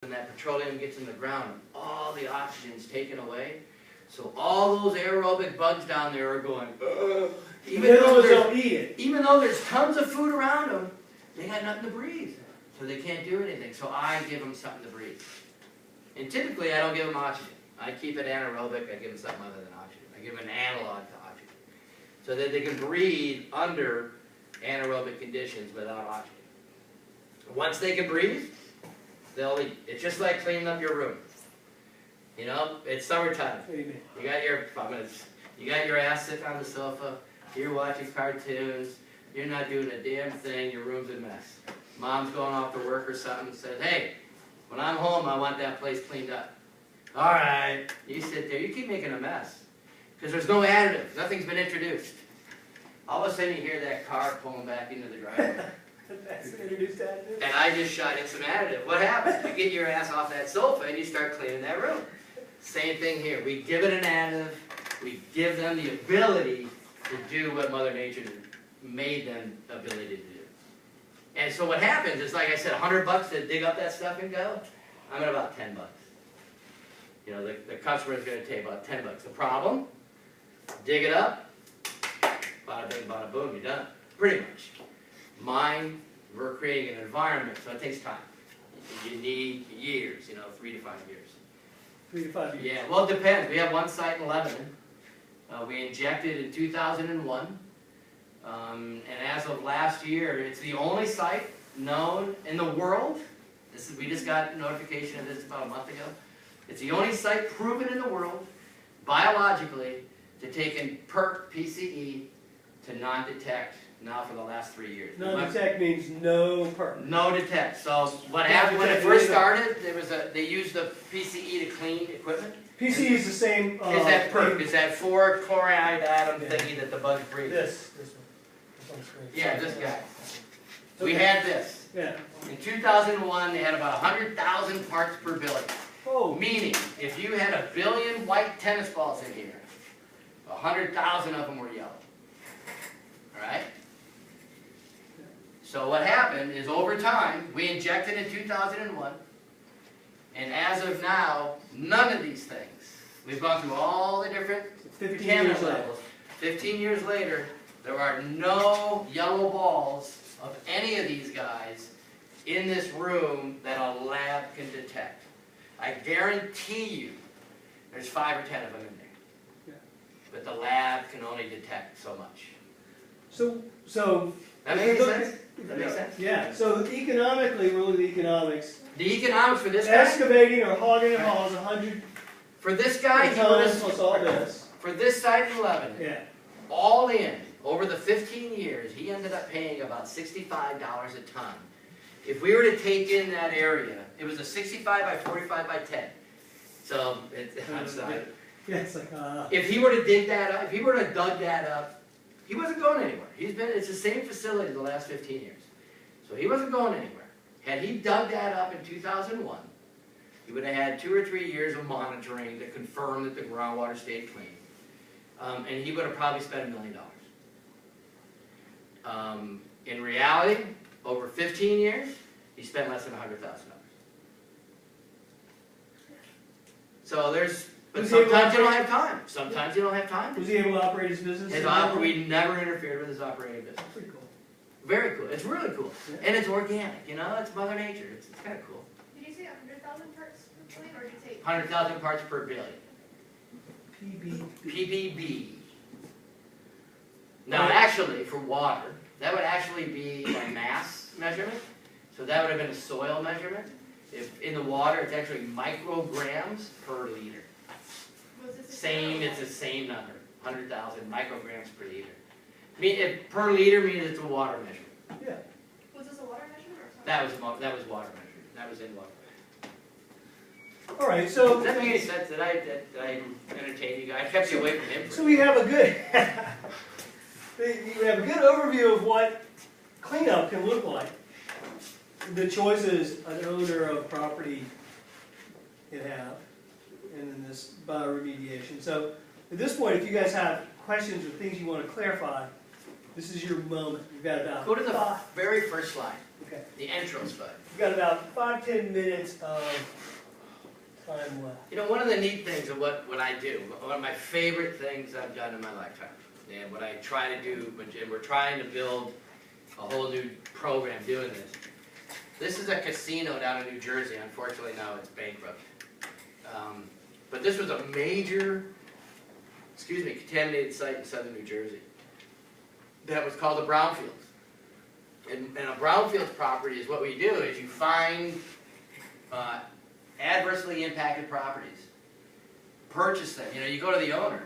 and that petroleum gets in the ground, all the oxygen's taken away. So all those aerobic bugs down there are going, ugh. Even though there's tons of food around them, they got nothing to breathe. So they can't do anything. So I give them something to breathe. And typically I don't give them oxygen. I keep it anaerobic. I give them something other than oxygen. I give them an analog to oxygen. So that they can breathe under anaerobic conditions without oxygen. Once they can breathe, they'll eat. It's just like cleaning up your room. You know, it's summertime. You got your ass sitting on the sofa. You're watching cartoons. You're not doing a damn thing. Your room's a mess. Mom's going off to work or something and says, hey, when I'm home, I want that place cleaned up. All right. You sit there. You keep making a mess. Because there's no additive. Nothing's been introduced. All of a sudden you hear that car pulling back into the driveway. That's introduced additive. And I just shot in some additive. What happens? You get your ass off that sofa and you start cleaning that room. Same thing here. We give it an additive. We give them the ability to do what Mother Nature made them ability to do. And so what happens is, like I said, $100 to dig up that stuff and go. I'm at about $10. You know, the customer is going to take about $10. The problem? Dig it up. Bada bing, bada boom. You're done. Pretty much. Mine, we're creating an environment, so it takes time. You need years. You know, 3 to 5 years. 3 to 5 years. Yeah. Well, it depends. We have one site in Lebanon. We injected in 2001. And as of last year, it's the only site known in the world. We just got notification of this about a month ago. It's the only site proven in the world, biologically, to take in PERT, PCE, to non-detect now for the last 3 years. Non-detect means no PERT. No detect. So what happened when it first started, they used the PCE to clean equipment. PCE is the same. Is that PERT? Is that 4 chloride atom thingy that the bugs breathe? This one. This on screen. Yeah, this guy. We had this. Yeah. In 2001, they had about 100,000 parts per billion. Oh. Meaning, if you had 1 billion white tennis balls in here, 100,000 of them were yellow. All right? So what happened is, over time, we injected in 2001, and as of now, none of these things. We've gone through all the different 15 contaminant years levels. 15 years later, there are no yellow balls of any of these guys in this room that a lab can detect. I guarantee you there's 5 or 10 of them in there. Yeah. But the lab can only detect so much. So That makes sense? That makes sense? Yeah. So economically, we're looking at the economics. The economics for this guy? Excavating or hogging a hall is 100 For this guy, tons plus all this. For this site in Lebanon, Yeah. all in, over the 15 years, he ended up paying about $65 a ton. If we were to take in that area, it was a 65 by 45 by 10. So, I'm sorry. Yeah, it's like, If he were to dig that up, if he were to dug that up, he wasn't going anywhere. It's the same facility the last 15 years. So he wasn't going anywhere. Had he dug that up in 2001, he would have had 2 or 3 years of monitoring to confirm that the groundwater stayed clean. And he would have probably spent $1 million. In reality, over 15 years, he spent less than $100,000. So but sometimes you don't have time. Sometimes you don't have time. Was he able to operate his business? We never interfered with his operating business. Pretty cool. Very cool. It's really cool. Yeah. And it's organic, you know? It's Mother Nature. It's kind of cool. Did you say 100,000 parts per billion, or did you say 100,000 parts per billion. PB. PPB. Now, actually, for water, that would actually be a mass measurement. So that would have been a soil measurement. If in the water, it's actually micrograms per liter. was this It's the same number, 100,000 micrograms per liter. Per liter means it's a water measurement. Yeah. Was this a water measurement or something? That was water measurement. That was in water. All right. So. Does that make any sense? Did I entertain you guys? I kept you away from him. So we have a good. We have a good overview of what cleanup can look like. The choices an owner of property can have, and then this bioremediation. So at this point, if you guys have questions or things you want to clarify, this is your moment. You've got about Go to the very first slide. Okay. the entrance side. We've got about 5-10 minutes of time left. You know, one of the neat things of what I do, one of my favorite things I've done in my lifetime, and what I try to do, and we're trying to build a whole new program doing this. This is a casino down in New Jersey. Unfortunately, now it's bankrupt. But this was a major, contaminated site in southern New Jersey. That was called a brownfield. And a brownfield property is what we do is you find adversely impacted properties, purchase them. You know, you go to the owner.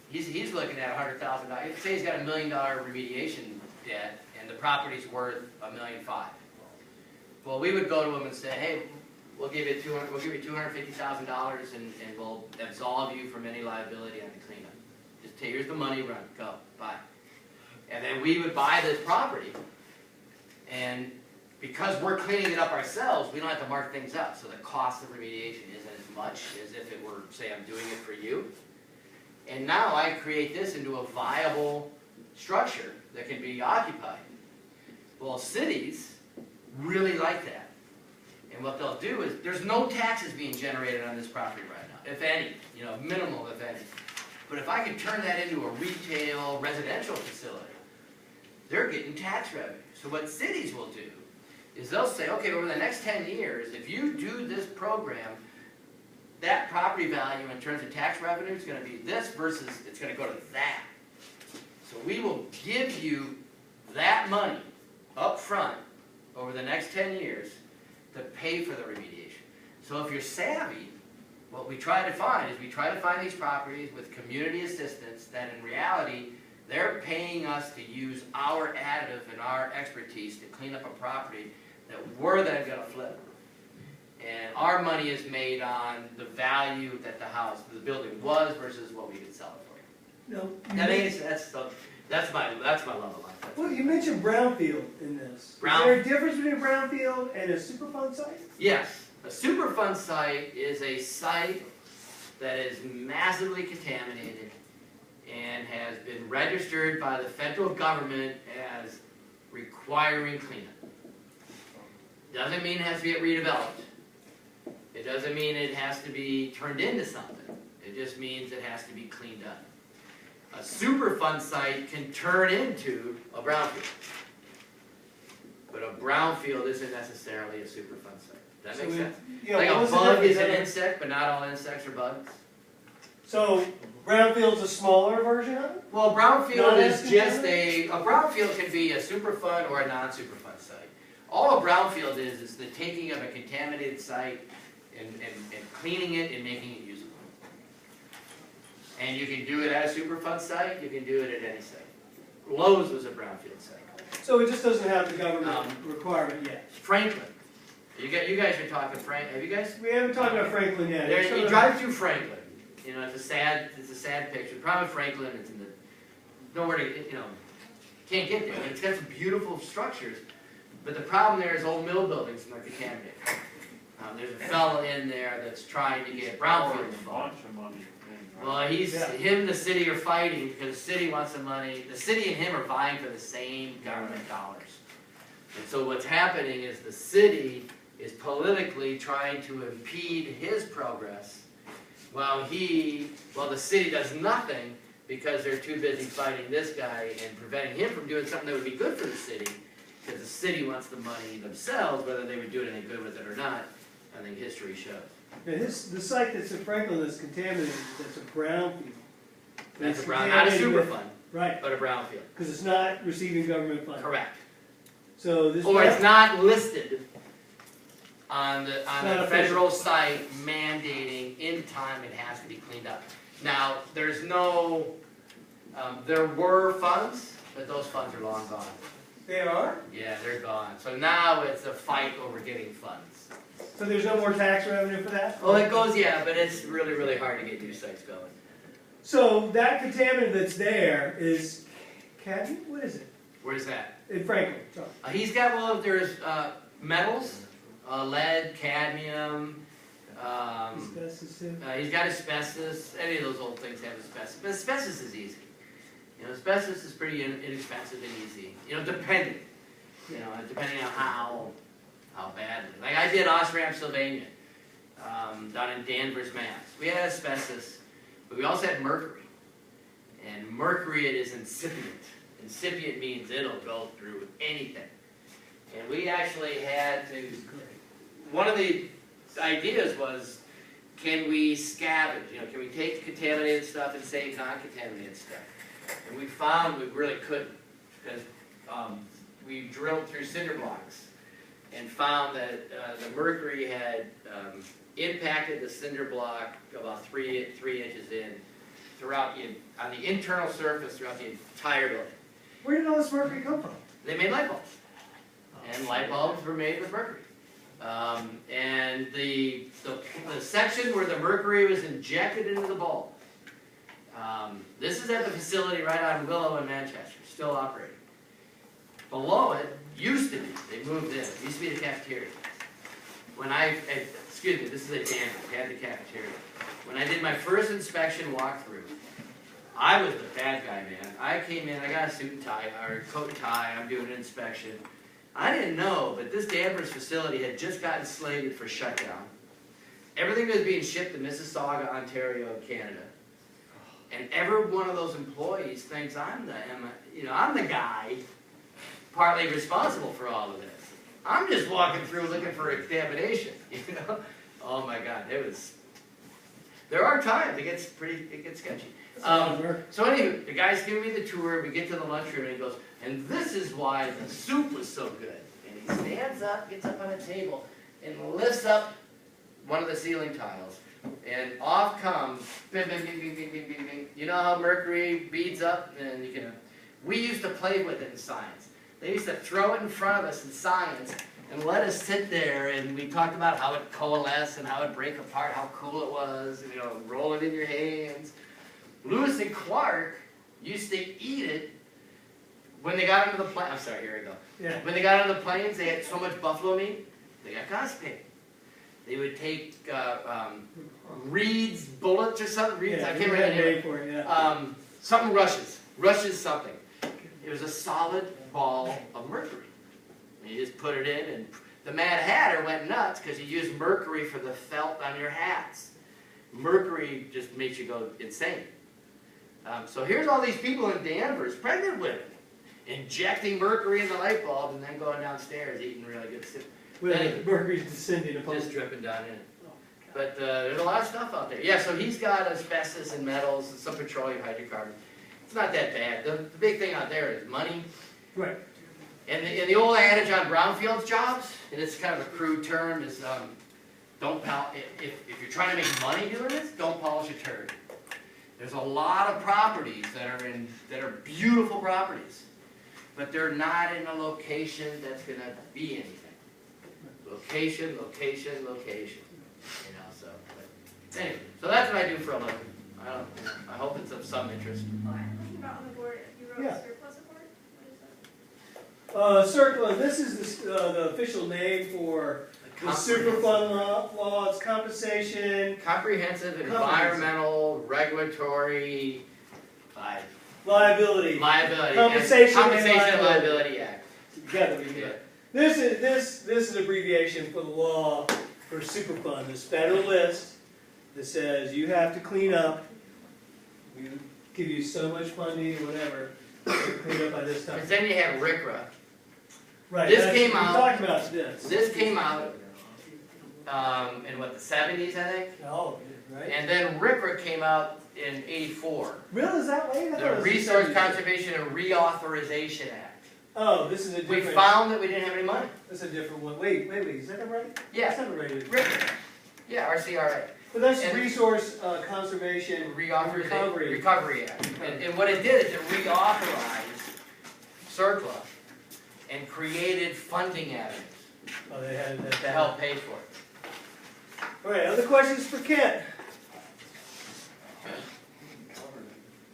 He's looking at $100,000. Say he's got $1 million remediation debt, and the property's worth $1.5 million. Well, we would go to him and say, hey, we'll give you $250,000, and we'll absolve you from any liability on the cleanup. Just take, here's the money, run, go, buy. And then we would buy this property, and because we're cleaning it up ourselves, we don't have to mark things up. So the cost of remediation isn't as much as if it were, say, I'm doing it for you. And now I create this into a viable structure that can be occupied. Well, cities really like that. And what they'll do is, there's no taxes being generated on this property right now, if any, you know, minimal, if any. But if I can turn that into a retail, residential facility, they're getting tax revenue. So what cities will do is they'll say, okay, over the next 10 years, if you do this program, that property value in terms of tax revenue is going to be this versus it's going to go to that. So we will give you that money up front over the next 10 years to pay for the remediation. So if you're savvy, what we try to find is we try to find these properties with community assistance that in reality they're paying us to use our additive and our expertise to clean up a property that we're then going to flip. And our money is made on the value that the building was versus what we could sell it for. No. That's my love of life. Well, you mentioned brownfield in this. Is there a difference between a brownfield and a Superfund site? Yes. A Superfund site is a site that is massively contaminated and has been registered by the federal government as requiring cleanup. Doesn't mean it has to be redeveloped. It doesn't mean it has to be turned into something. It just means it has to be cleaned up. A Superfund site can turn into a brownfield. But a brownfield isn't necessarily a Superfund site. Does that make sense? Yeah, like a bug is an insect, but not all insects are bugs. So brownfield's a smaller version of it? Well, brownfield is just a brownfield can be a Superfund or a non-Superfund site. All a brownfield is the taking of a contaminated site and cleaning it and making it usable. And you can do it at a Superfund site, you can do it at any site. Lowe's was a brownfield site. So it just doesn't have the government requirement yet? Franklin. You guys are talking Franklin. Have you guys? We haven't talked about Franklin yet. You drive through Franklin. You know, it's a sad picture. The problem with Franklin, it's in nowhere to, you know, can't get there. And it's got some beautiful structures, but the problem there is old mill buildings and they're contaminated. There's a fellow in there that's trying to get brownfield money. Well, him and the city are fighting because the city wants the money. The city and him are vying for the same government dollars. And so what's happening is the city is politically trying to impede his progress while the city does nothing because they're too busy fighting this guy and preventing him from doing something that would be good for the city because the city wants the money themselves, whether they would do anything good with it or not. I think history shows. Now the site that's in Franklin that's contaminated, that's a brownfield. That's a brown, not a Superfund, right? But a brownfield. Because it's not receiving government funding. Correct. So this. Or it's not listed on the federal official site mandating in time it has to be cleaned up. Now there's no. There were funds, but those funds are long gone. They are? Yeah, they're gone. So now it's a fight over getting funds. So there's no more tax revenue for that? Well, it goes, yeah, but it's really, really hard to get new sites going. So that contaminant that's there is cadmium? What is it? Where's that? In Franklin. Sorry. He's got, well, there's metals, lead, cadmium. He's got asbestos. Any of those old things have asbestos. But asbestos is easy. You know, asbestos is pretty inexpensive and easy. You know, depending. you know, depending on how bad. Like I did Osram, Sylvania, down in Danvers, Mass. We had asbestos, but we also had mercury. And mercury, it is incipient. Incipient means it'll go through anything. And we actually had to, one of the ideas was, can we scavenge? You know, can we take contaminated stuff and save non-contaminated stuff? And we found we really couldn't, because we drilled through cinder blocks and found that the mercury had impacted the cinder block about 3 inches in, on the internal surface throughout the entire building. Where did all this mercury come from? They made light bulbs, and light bulbs were made with mercury. And the section where the mercury was injected into the bulb, this is at the facility right on Willow in Manchester, still operating. Below it used to be, they moved in, it used to be the cafeteria. Excuse me, this is a Danvers, had the cafeteria. When I did my first inspection walkthrough, I was the bad guy, man. I came in, I got a suit and tie, or coat and tie, I'm doing an inspection. I didn't know, but this Danvers facility had just gotten slated for shutdown. Everything was being shipped to Mississauga, Ontario, Canada. And every one of those employees thinks I'm the guy partly responsible for all of this. I'm just walking through looking for contamination, you know? Oh my God, there are times it gets sketchy. So anyway, the guy's giving me the tour, we get to the lunchroom and he goes, and this is why the soup was so good. And he stands up, gets up on a table, and lifts up one of the ceiling tiles. And off comes, bing, bing, bing, bing, bing, bing, bing, bing. You know how mercury beads up? And we used to play with it in science. They used to throw it in front of us in science and let us sit there, and we talked about how it coalesced and how it break apart, how cool it was, and, you know, roll it in your hands. Lewis and Clark used to eat it when they got into the plane. I'm sorry, here we go. Yeah. When they got into the planes, they had so much buffalo meat, they got constipated. They would take Reed's bullets or something. Reed's, I can't remember. Something rushes something. It was a solid ball of mercury. And you just put it in, and the Mad Hatter went nuts because you used mercury for the felt on your hats. Mercury just makes you go insane. So here's all these people in Danvers, pregnant women, injecting mercury in the light bulb and then going downstairs eating really good soup. With mercury's descending upon Just dripping down in. But there's a lot of stuff out there. Yeah, so he's got asbestos and metals and some petroleum hydrocarbons. It's not that bad. The big thing out there is money. Right. And the old adage on brownfields jobs, and it's kind of a crude term, is if you're trying to make money doing this, don't polish a turd. There's a lot of properties that are beautiful properties, but they're not in a location that's going to be anything. Location, location, location. You know, so. But anyway, so that's what I do for a living. I hope it's of some interest. Oh, I'm thinking about on the board, you wrote Yeah. surplus report? What is that? Surplus, this is the official name for the Superfund law, it's compensation. Comprehensive environmental, regulatory, Liability. Compensation and Liability Act. Together we get. This is abbreviation for the law for Superfund, this federal list that says you have to clean up. We give you so much funding, whatever, to clean up by this time. Because then you have RCRA. Right. This came we out. talked about this. This came out in what, the 70s, I think? Oh, right. And then RCRA came out in '84. Really? Is that late? I thought it The was Resource 70s. Conservation and Reauthorization Act. Oh, this is a We different. found that we didn't have any money. That's a different one. Wait. Is that right? Yeah. That's not right. RCRA. Yeah, RCRA. But that's And- Resource Conservation Recovery Act. And what it did is it reauthorized CERCLA and created funding avenues Oh, they had that. to help pay for it. All right, other questions for Kent?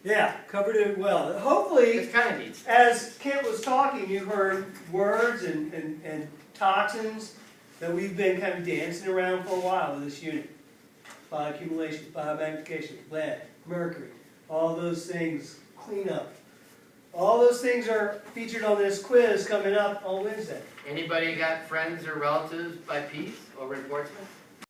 Yeah, covered it well. Hopefully, It's kind of neat. as Kent was talking, you heard words and toxins that we've been kind of dancing around for a while with this unit. Bioaccumulation, biomagnification, lead, mercury, all those things, clean up. All those things are featured on this quiz coming up on Wednesday. Anybody got friends or relatives by Peace over in Portsmouth?